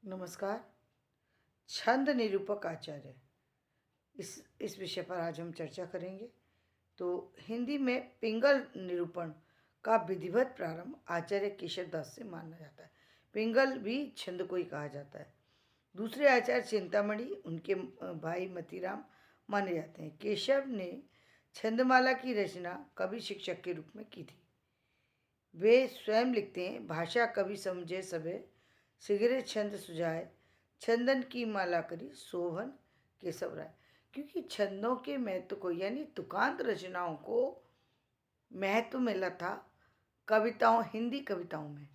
नमस्कार। छंद निरूपक आचार्य, इस विषय पर आज हम चर्चा करेंगे। तो हिंदी में पिंगल निरूपण का विधिवत प्रारंभ आचार्य केशव दास से माना जाता है। पिंगल भी छंद को ही कहा जाता है। दूसरे आचार्य चिंतामणि उनके भाई मतीराम माने जाते हैं। केशव ने छंदमाला की रचना कवि शिक्षक के रूप में की थी। वे स्वयं लिखते हैं, भाषा कवि समझे सबे, सिगरे छंद सुझाए, छंदन की माला करी शोभन केशव राय। क्योंकि छंदों के महत्व को यानी तुकांत रचनाओं को महत्व मिला था कविताओं, हिंदी कविताओं में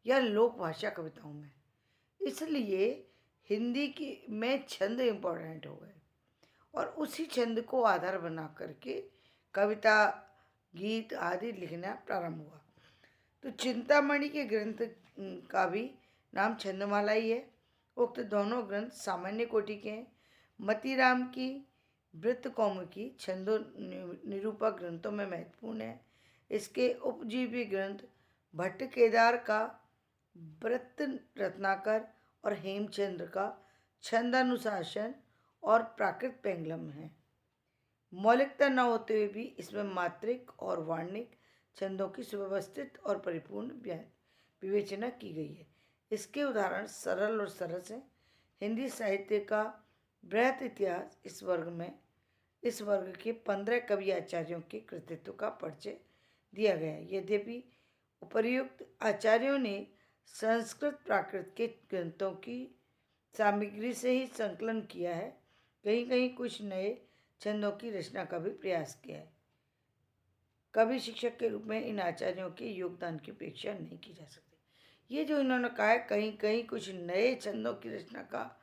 या लोक भाषा कविताओं में, इसलिए हिंदी की में छंद इम्पोर्टेंट हो गए और उसी छंद को आधार बना करके कविता, गीत आदि लिखना प्रारंभ हुआ। तो चिंतामणि के ग्रंथ का भी नाम छंदमाला ही है। उक्त दोनों ग्रंथ सामान्य कोटि के हैं। मतीराम की वृत्त कौमुदी छंदो निरूपक ग्रंथों में महत्वपूर्ण है। इसके उपजीवी ग्रंथ भट्ट केदार का वृत्त रत्नाकर और हेमचंद्र का छंदानुशासन और प्राकृत पेंगलम है। मौलिकता न होते हुए भी इसमें मात्रिक और वार्णिक छंदों की सुव्यवस्थित और परिपूर्ण विवेचना की गई है। इसके उदाहरण सरल और सरस हैं। हिंदी साहित्य का बृहत इतिहास इस वर्ग के 15 कवि आचार्यों के कृतित्व का परिचय दिया गया है। यद्यपि उपर्युक्त आचार्यों ने संस्कृत प्राकृत के ग्रंथों की सामग्री से ही संकलन किया है, कहीं कहीं कुछ नए छंदों की रचना का भी प्रयास किया है। कवि शिक्षक के रूप में इन आचार्यों के योगदान की उपेक्षा नहीं की जा सकती। ये जो इन्होंने कहा है, कहीं कहीं कुछ नए छंदों की रचना का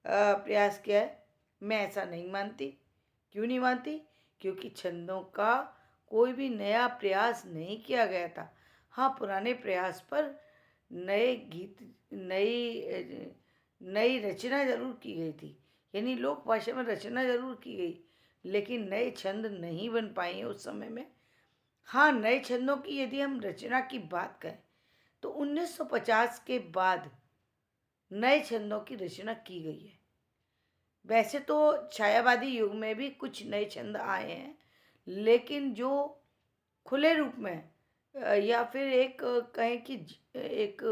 प्रयास किया है, मैं ऐसा नहीं मानती। क्यों नहीं मानती? क्योंकि छंदों का कोई भी नया प्रयास नहीं किया गया था। हाँ, पुराने प्रयास पर नए गीत, नई रचना जरूर की गई थी, यानी लोक भाषा में रचना जरूर की गई, लेकिन नए छंद नहीं बन पाए उस समय में। हाँ, नए छंदों की यदि हम रचना की बात करें तो 1950 के बाद नए छंदों की रचना की गई है। वैसे तो छायावादी युग में भी कुछ नए छंद आए हैं, लेकिन जो खुले रूप में या फिर एक कहें कि एक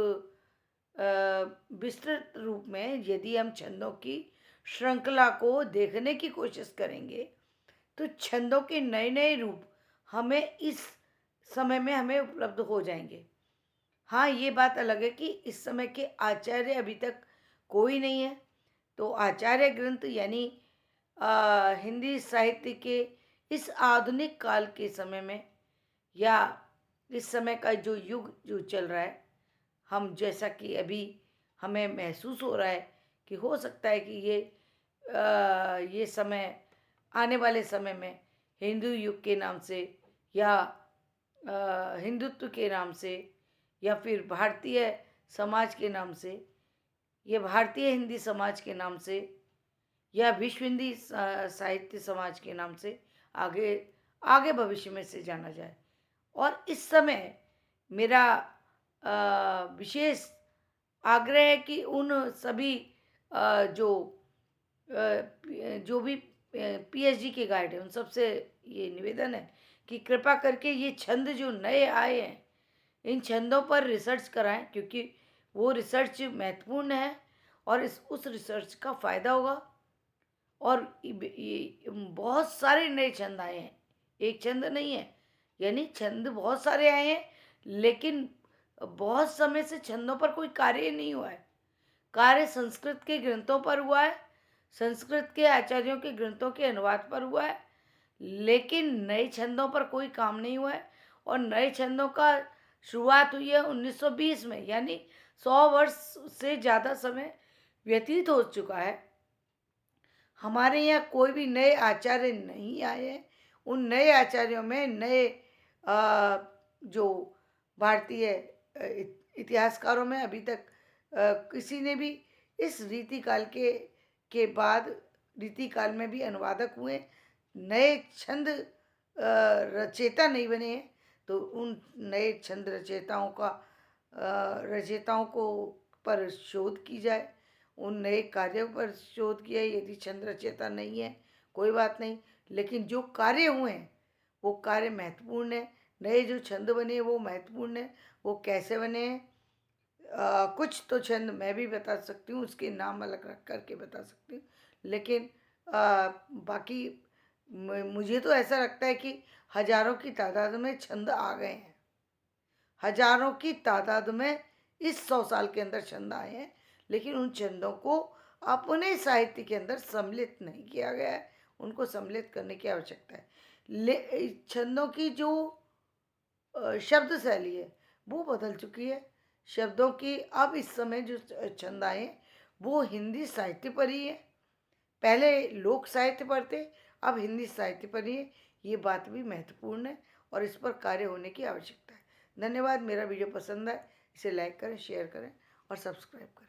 विस्तृत रूप में यदि हम छंदों की श्रृंखला को देखने की कोशिश करेंगे तो छंदों के नए नए रूप हमें इस समय में हमें उपलब्ध हो जाएंगे। हाँ, ये बात अलग है कि इस समय के आचार्य अभी तक कोई नहीं है। तो आचार्य ग्रंथ यानी हिंदी साहित्य के इस आधुनिक काल के समय में या इस समय का जो युग जो चल रहा है, हम जैसा कि अभी हमें महसूस हो रहा है कि हो सकता है कि ये समय आने वाले समय में हिंदू युग के नाम से या हिंदुत्व के नाम से या फिर भारतीय समाज के नाम से या भारतीय हिंदी समाज के नाम से या विश्व हिंदी साहित्य समाज के नाम से आगे आगे भविष्य में से जाना जाए। और इस समय मेरा विशेष आग्रह है कि उन सभी जो भी पीएचडी के गाइड हैं उन सबसे ये निवेदन है कि कृपा करके ये छंद जो नए आए हैं इन छंदों पर रिसर्च कराएं, क्योंकि वो रिसर्च महत्वपूर्ण है और उस रिसर्च का फ़ायदा होगा। और बहुत सारे नए छंद आए हैं, एक छंद नहीं है, यानी छंद बहुत सारे आए हैं, लेकिन बहुत समय से छंदों पर कोई कार्य नहीं हुआ है। कार्य संस्कृत के ग्रंथों पर हुआ है, संस्कृत के आचार्यों के ग्रंथों के अनुवाद पर हुआ है, लेकिन नए छंदों पर कोई काम नहीं हुआ है। और नए छंदों का शुरुआत हुई है 1920 में, यानी 100 वर्ष से ज़्यादा समय व्यतीत हो चुका है। हमारे यहाँ कोई भी नए आचार्य नहीं आए हैं। उन नए आचार्यों में नए जो भारतीय इतिहासकारों में अभी तक किसी ने भी इस रीतिकाल के बाद रीतिकाल में भी अनुवादक हुए, नए छंद रचयिता नहीं बने हैं। तो उन नए छंद रचयिताओं को पर शोध की जाए उन नए कार्यों पर शोध किया। यदि छंद रचयिता नहीं है कोई बात नहीं, लेकिन जो कार्य हुए हैं वो कार्य महत्वपूर्ण है। नए जो छंद बने वो महत्वपूर्ण है। वो कैसे बने हैं, कुछ तो छंद मैं भी बता सकती हूँ, उसके नाम अलग रख करके बता सकती हूँ, लेकिन बाकी मुझे तो ऐसा लगता है कि हजारों की तादाद में छंद आ गए हैं। हजारों की तादाद में इस 100 साल के अंदर छंद आए हैं, लेकिन उन छंदों को अपने साहित्य के अंदर सम्मिलित नहीं किया गया है। उनको सम्मिलित करने की आवश्यकता है। छंदों की जो शब्द शैली है वो बदल चुकी है। शब्दों की अब इस समय जो छंद आए हैं वो हिंदी साहित्य पर ही है। पहले लोक साहित्य पर थे, अब हिंदी साहित्य पर ही है। ये बात भी महत्वपूर्ण है और इस पर कार्य होने की आवश्यकता है। धन्यवाद। मेरा वीडियो पसंद आए इसे लाइक करें, शेयर करें और सब्सक्राइब करें।